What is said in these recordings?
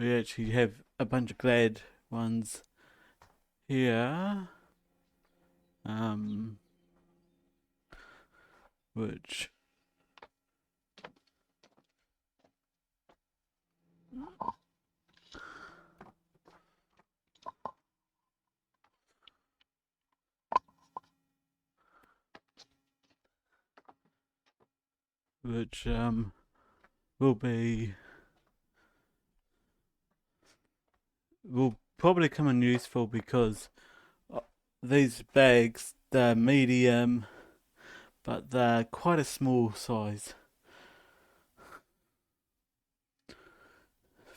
We actually have a bunch of glad ones here. Um, which which will be will probably come in useful because uh, these bags they're medium, but they're quite a small size.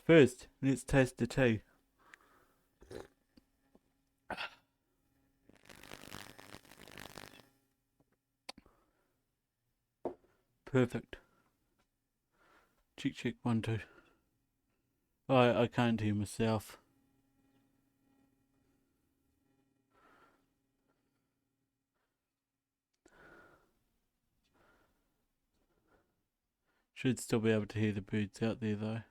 First, let's taste the tea. Perfect. Check, check, 1, 2. I can't hear myself. Should still be able to hear the birds out there though.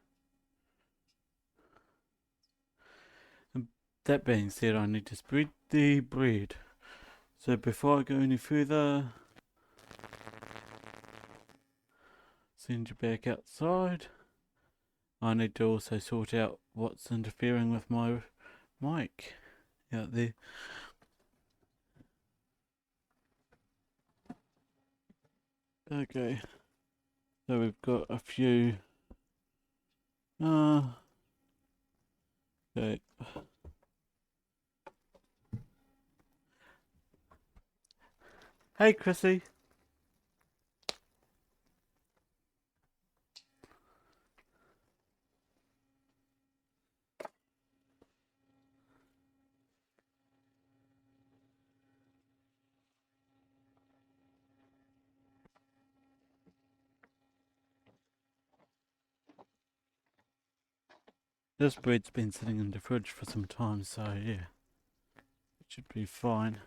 And that being said, I need to spread the bread. So before I go any further, send you back outside. I need to also sort out what's interfering with my mic out there. Okay, so we've got a few. Okay. Hey, Chrissy. This bread's been sitting in the fridge for some time, so yeah, it should be fine.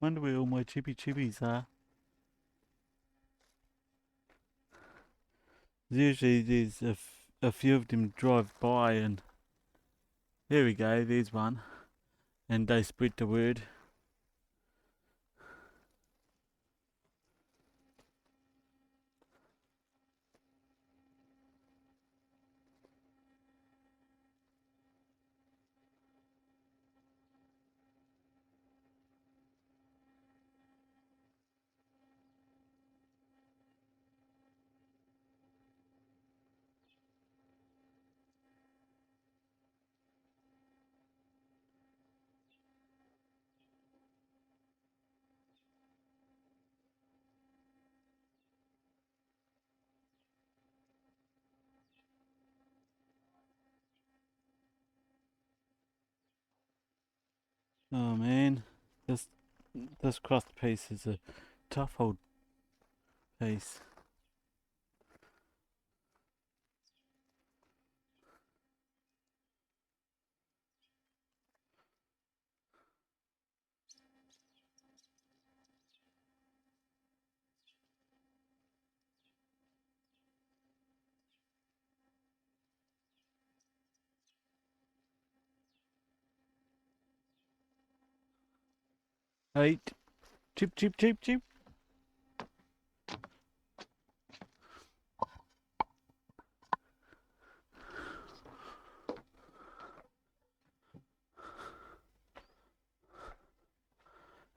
Wonder where all my chippy chippies are. Usually there's a few of them drive by and there we go, there's one. And they spread the word. Oh man, this this crust piece is a tough old piece. Hey, chip, chip, chip, chip.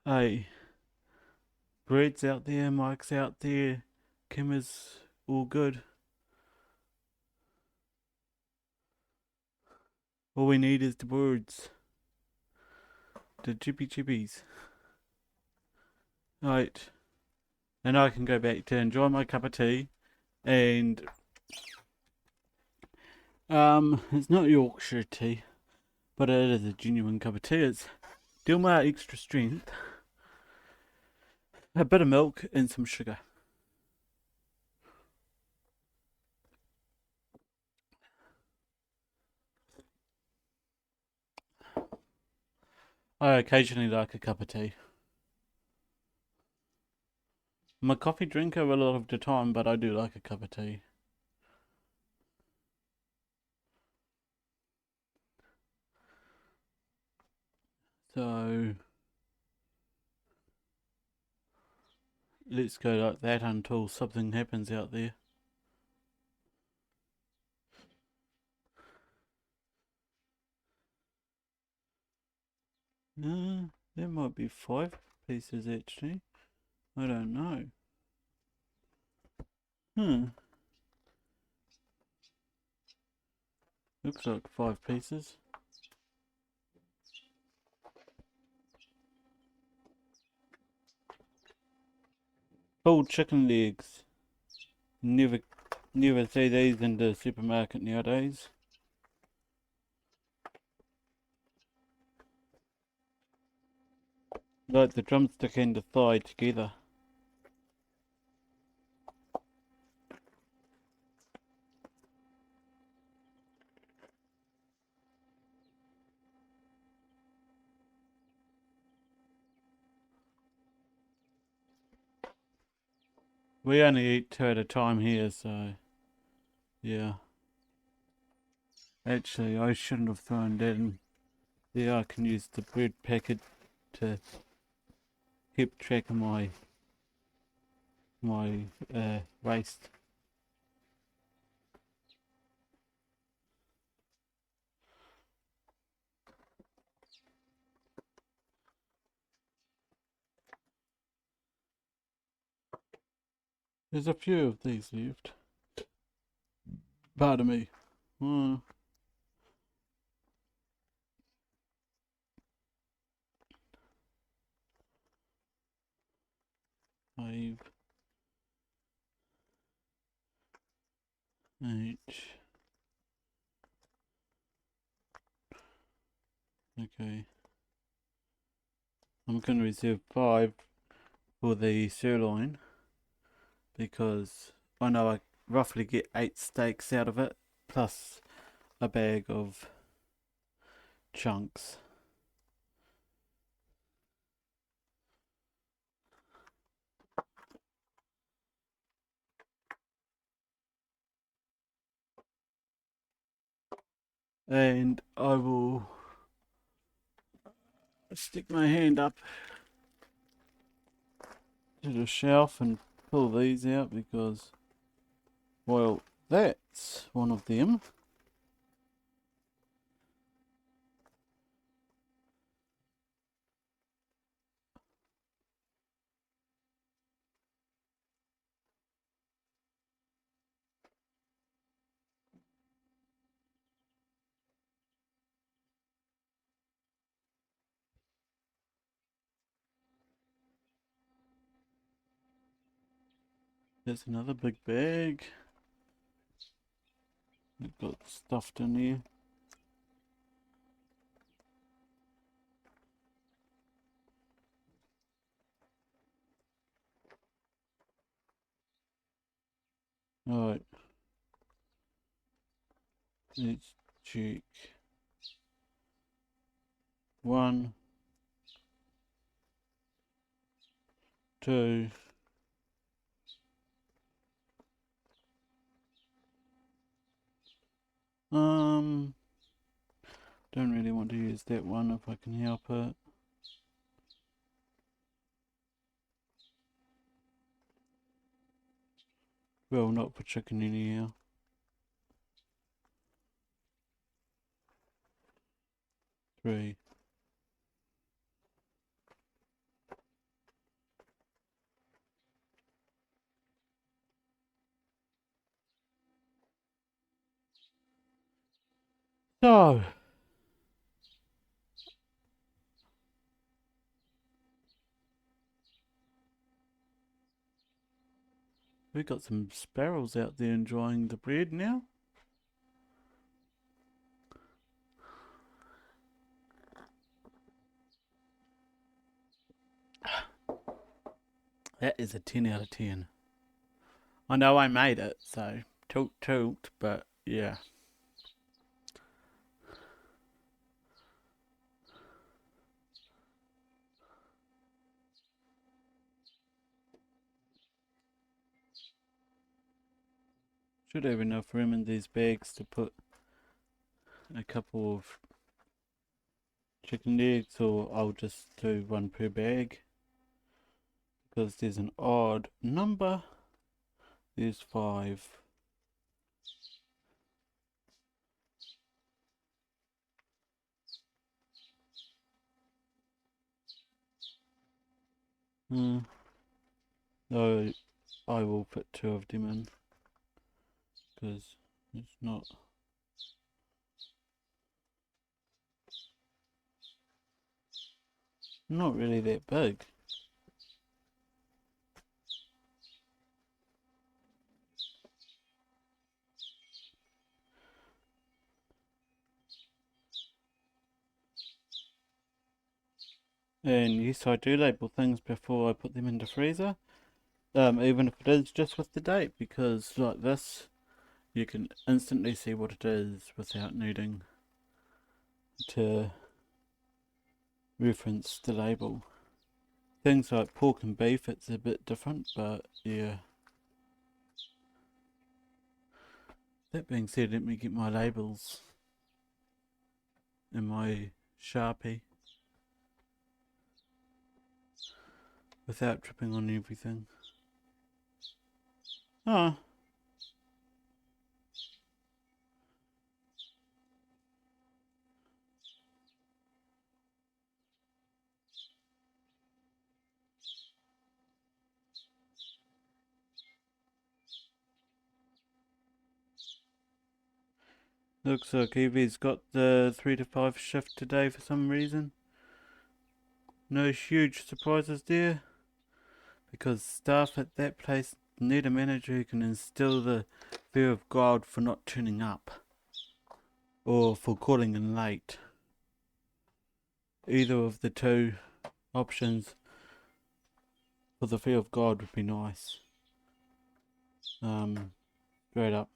Hey, Brett's out there, Mike's out there, Kim is all good. All we need is the words. the jibby jibbies. Right. And I can go back to enjoy my cup of tea. And it's not Yorkshire tea, but it is a genuine cup of tea. It's Dilmar Extra Strength, a bit of milk, and some sugar. I occasionally like a cup of tea. I'm a coffee drinker a lot of the time, but I do like a cup of tea. So let's go like that until something happens out there. There might be 5 pieces actually. I don't know. Looks like 5 pieces. Pulled chicken legs. Never, never see these in the supermarket nowadays. Like the drumstick and the thigh together. We only eat 2 at a time here, so yeah. Actually, I shouldn't have thrown that in. Yeah, I can use the bread packet to keep track of my waste. There's a few of these left. Pardon me. Oh, 5, 8. Okay. I'm going to reserve 5 for the sirloin because I know I roughly get 8 steaks out of it plus a bag of chunks. And I will stick my hand up to the shelf and pull these out because, well, that's one of them. There's another big bag. It got stuffed in here. Alright. Let's check. 1, 2. Don't really want to use that one if I can help it. Well, not for chicken anyhow. 3. So, We got some sparrows out there enjoying the bread now. That is a 10 out of 10. I know I made it, so toot toot, but yeah. Should have enough room in these bags to put a couple of chicken eggs, or I'll just do one per bag because there's an odd number. There's 5. So I will put 2 of them in because it's not really that big. And yes, I do label things before I put them in the freezer, even if it is just with the date, because like this, you can instantly see what it is without needing to reference the label. Things like pork and beef, it's a bit different, but yeah. That being said, let me get my labels in my Sharpie without tripping on everything. Oh, looks like Evie's got the 3 to 5 shift today for some reason. No huge surprises there, because staff at that place need a manager who can instill the fear of God for not turning up or for calling in late. Either of the two options for the fear of God would be nice. Straight up.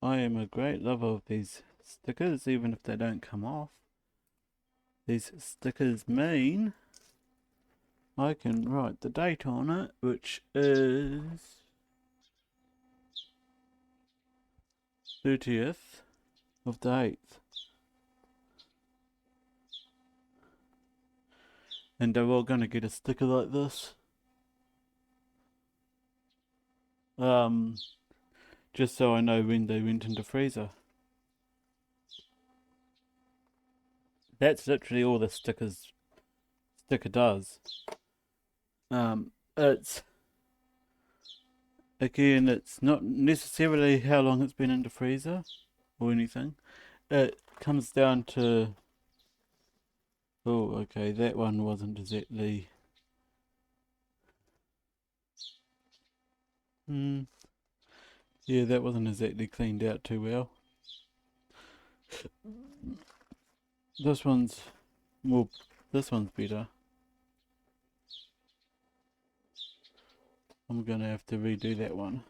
I am a great lover of these stickers, even if they don't come off. These stickers mean I can write the date on it, which is 30th of the 8th. And they're all gonna get a sticker like this. Just so I know when they went into freezer. That's literally all the sticker does. It's again, it's not necessarily how long it's been in the freezer or anything. It comes down to, oh, okay, that one wasn't exactly. Yeah, that wasn't exactly cleaned out too well. This one's, well, this one's better. I'm gonna have to redo that one.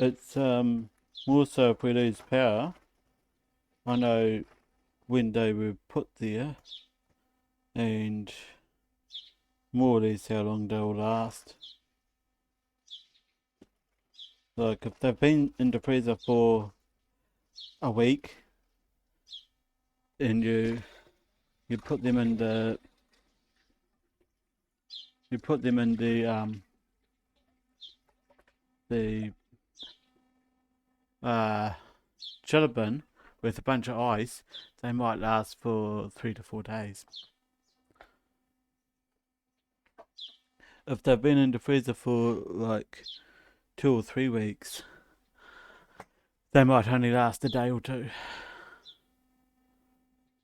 It's more so if we lose power, I know when they were put there and more or less how long they'll last. Like if they've been in the freezer for a week and you put them in the you put them in the chiller bin with a bunch of ice, they might last for 3 to 4 days. If they've been in the freezer for like 2 or 3 weeks, they might only last a day or two.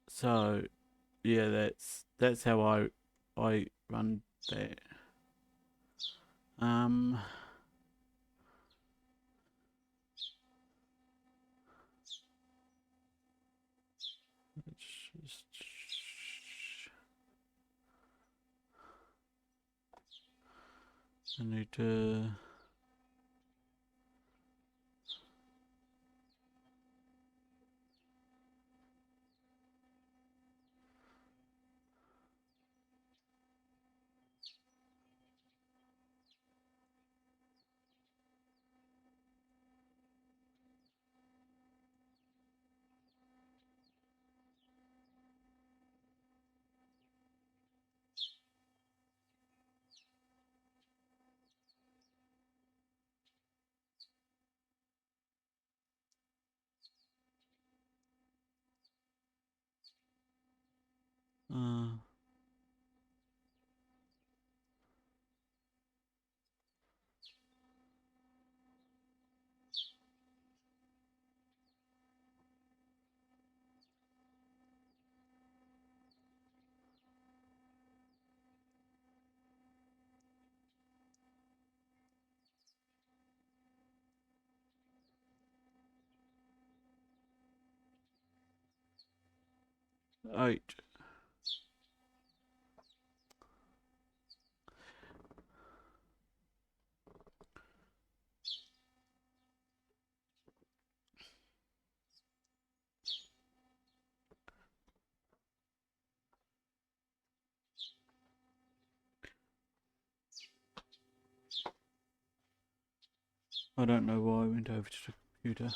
So yeah, that's how I run that. Um, let's just I need to. Uh, Eight. I don't know why I went over to the computer.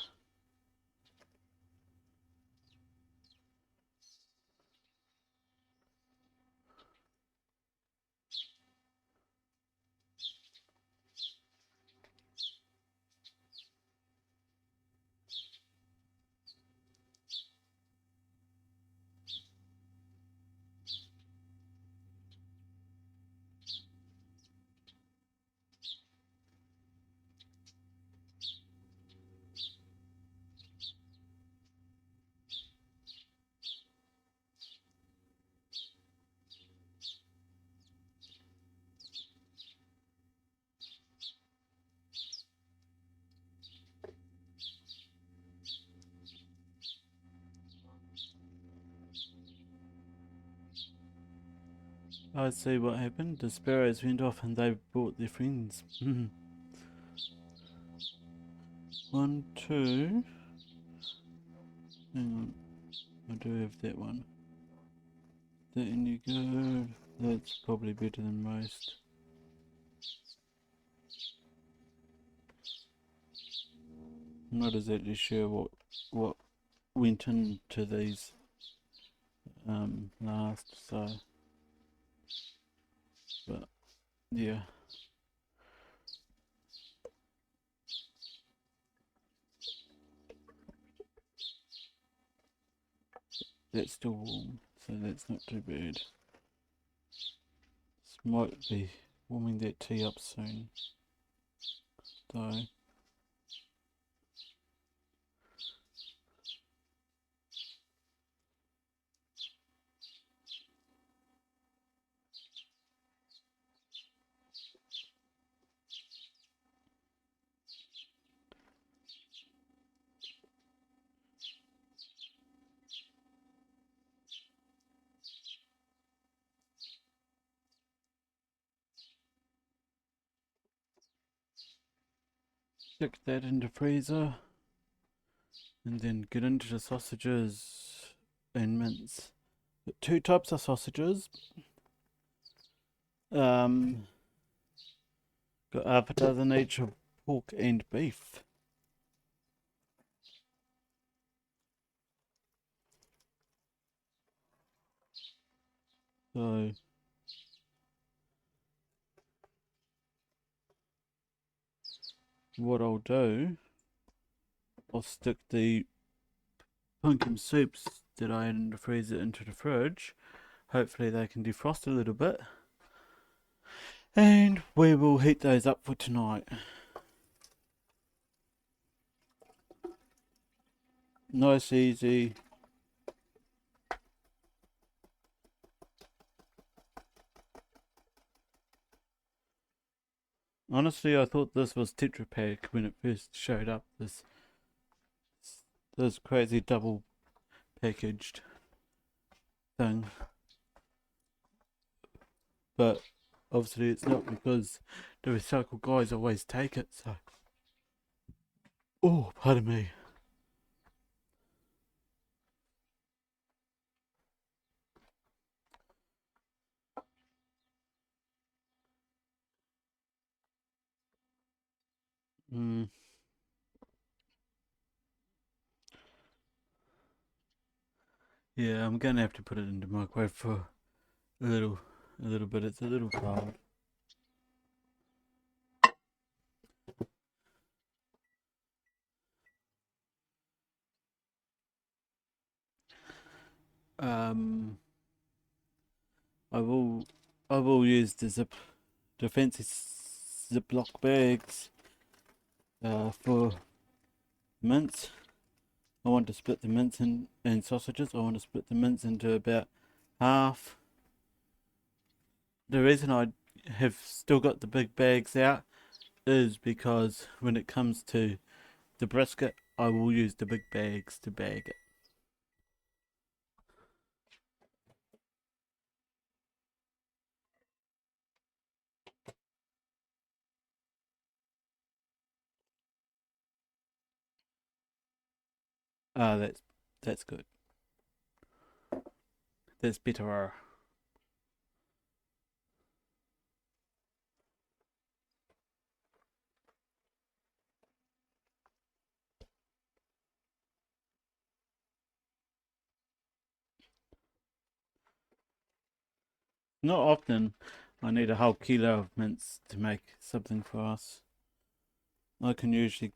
I see what happened. The sparrows went off and they brought their friends. 1, 2. Hang on. I do have that one. There you go. That's probably better than most. I'm not exactly sure what went into these last, so but yeah. That's still warm, so that's not too bad. This might be warming that tea up soon, though. Stick that in the freezer, and then get into the sausages and mince. Got 2 types of sausages. Got half a dozen each of pork and beef. So what I'll do, I'll stick the pumpkin soups that I had in the freezer into the fridge. Hopefully they can defrost a little bit. And we will heat those up for tonight. Nice, easy. Honestly, I thought this was Tetra Pak when it first showed up. This crazy double packaged thing, but obviously it's not because the recycle guys always take it. So, oh, pardon me. Mm, yeah, I'm gonna have to put it in the microwave for a little bit. It's a little cold. Um, I will, I will use the fancy Ziploc bags, for mince. I want to split the mince and sausages. I want to split the mince into about half. The reason I have still got the big bags out is because when it comes to the brisket, I will use the big bags to bag it. Ah, that's good. That's better. Not often. I need a whole kilo of mince to make something for us. I can usually,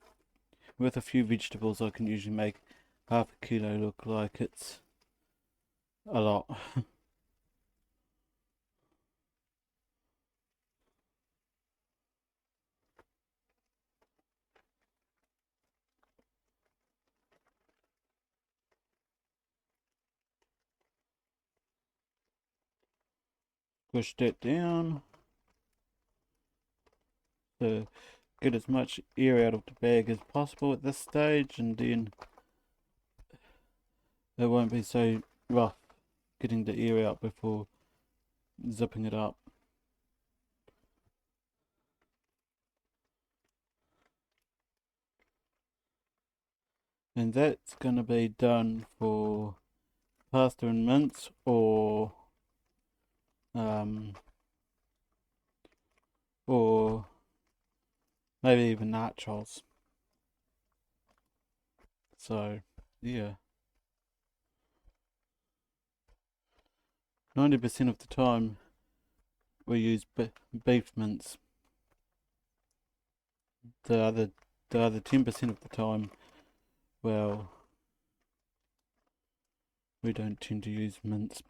with a few vegetables, I can usually make half a kilo look like it's a lot. Push that down to get as much air out of the bag as possible at this stage, and then it won't be so rough getting the air out before zipping it up. And that's going to be done for pasta and mince, um, or maybe even nachos. So, yeah, 90% of the time we use beef mince. The other 10% of the time, well, we don't tend to use mince.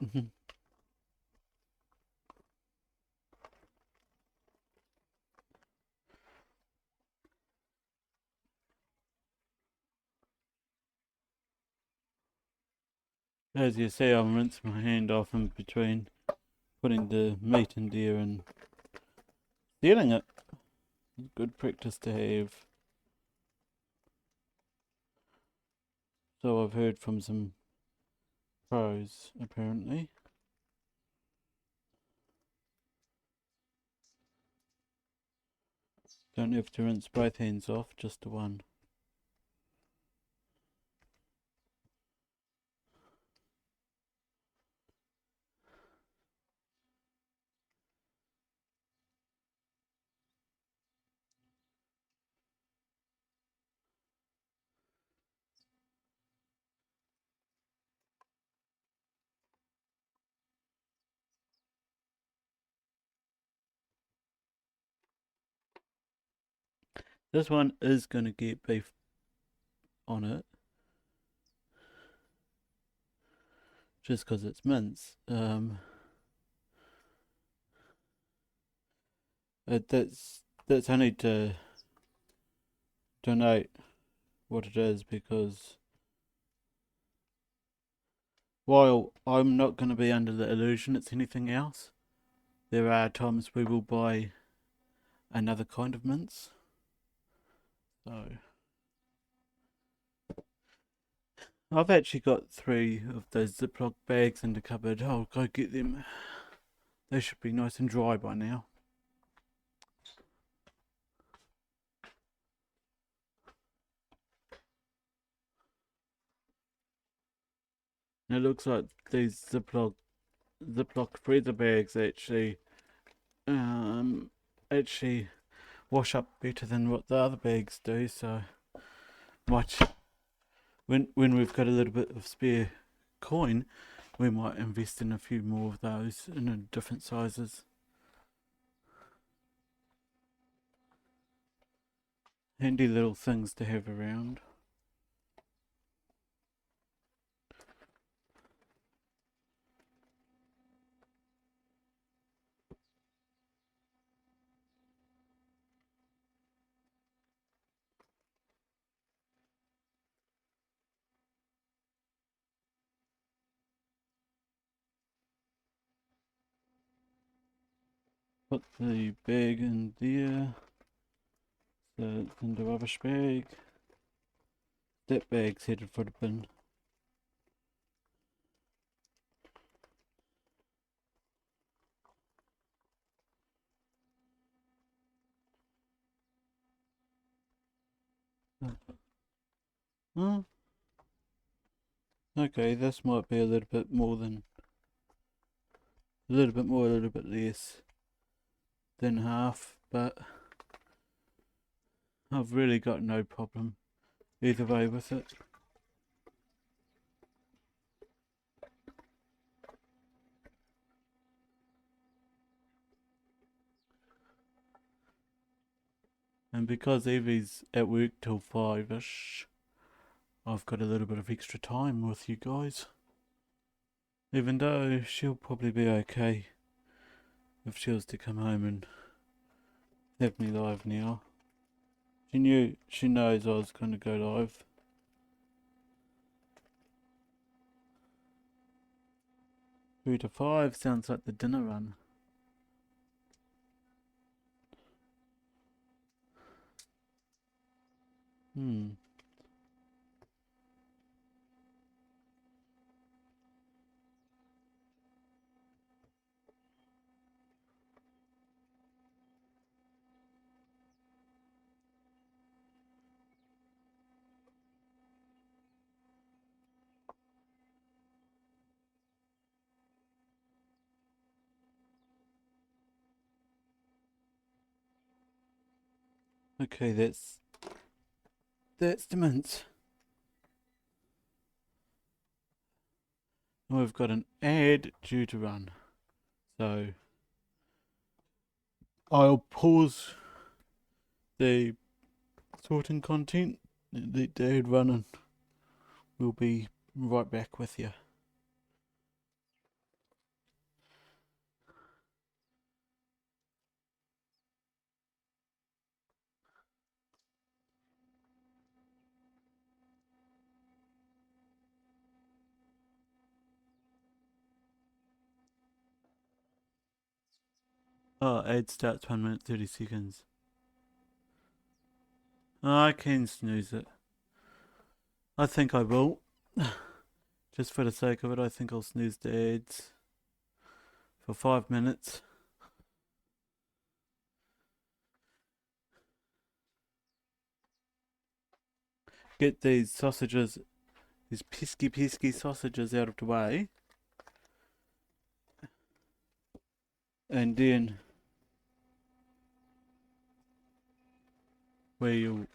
As you see, I'll rinse my hand off in between putting the meat in there and sealing it. Good practice to have. So I've heard from some pros, apparently. Don't have to rinse both hands off, just the one. This one is going to get beef on it just because it's mince. That's only to denote what it is, because while I'm not going to be under the illusion it's anything else, there are times we will buy another kind of mince. So I've actually got 3 of those Ziploc bags in the cupboard. I'll go get them. They should be nice and dry by now. And it looks like these Ziploc freezer bags actually wash up better than what the other bags do. So might, when we've got a little bit of spare coin, we might invest in a few more of those in different sizes. Handy little things to have around. Put the bag in there. So it's in the rubbish bag. That bag's headed for the bin. Hmm. Okay, this might be a little bit more than a little bit more, a little bit less than half, but I've really got no problem either way with it. And because Evie's at work till 5ish, I've got a little bit of extra time with you guys. Even though she'll probably be okay if she was to come home and have me live now. She knows I was going to go live. Three to 5 sounds like the dinner run. Okay, that's the mince. And we've got an ad due to run. So I'll pause the sorting content, let the ad run, and we'll be right back with you. Oh, ad starts 1 minute 30 seconds. I can snooze it. I think I will. Just for the sake of it, I think I'll snooze the ads for 5 minutes. Get these sausages, these pesky sausages out of the way. And then we'll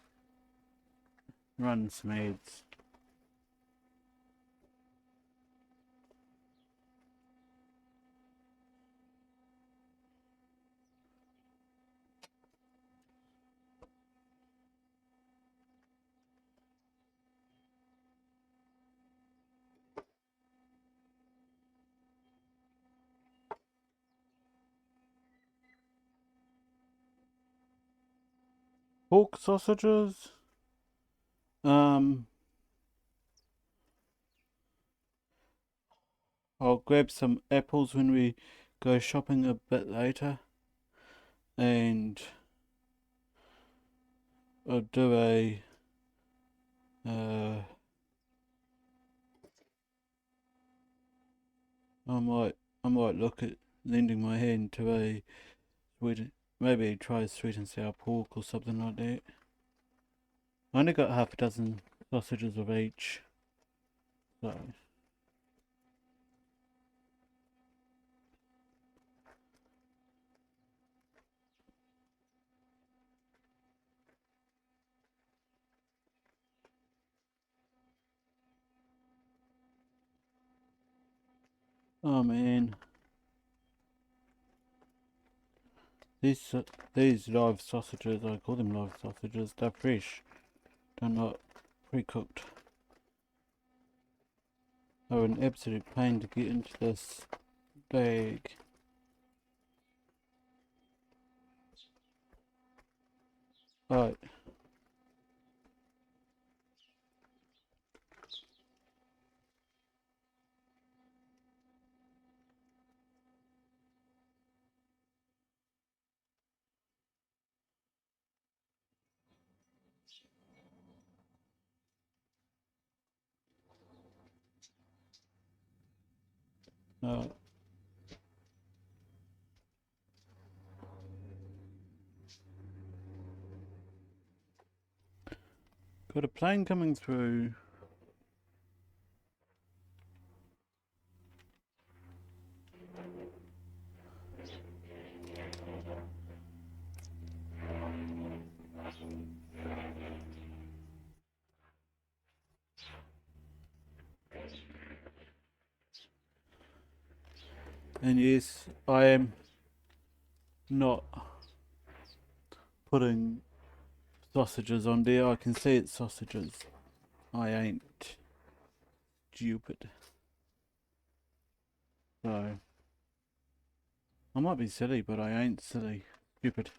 run some ads. pork sausages. Um, I'll grab some apples when we go shopping a bit later, and I'll do a uh, I might look at lending my hand to a sweet, maybe try a sweet and sour pork or something like that. I only got half a dozen sausages of each, so oh man, these these live sausages, I call them live sausages. They're fresh, they're not pre-cooked. They're an absolute pain to get into this bag. Right, uh, got a plane coming through. And yes, I am not putting sausages on there. I can see it's sausages. I ain't stupid. So, I might be silly, but I ain't silly. Stupid.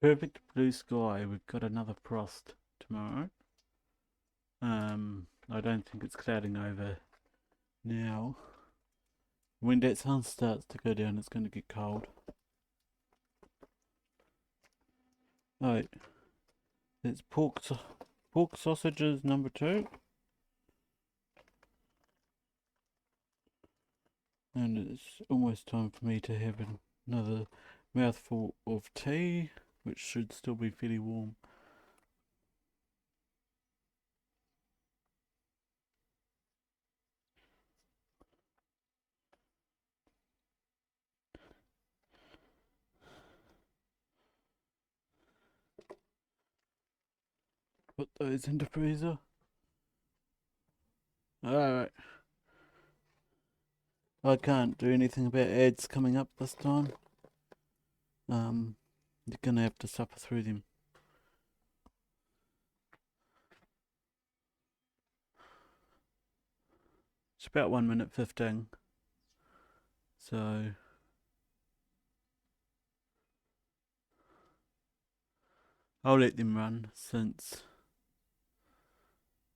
Perfect blue sky. We've got another frost tomorrow. I don't think it's clouding over now. When that sun starts to go down, it's going to get cold. Alright, it's pork sausages number 2. And it's almost time for me to have another mouthful of tea, which should still be fairly warm. Put those in the freezer. Alright. I can't do anything about ads coming up this time. You're gonna have to suffer through them. It's about 1 minute 15. So I'll let them run since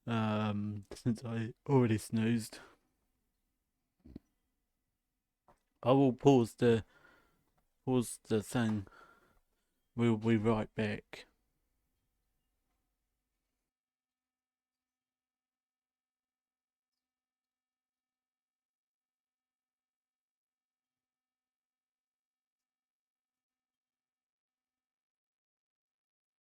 I already snoozed. I will pause the thing. We'll be right back.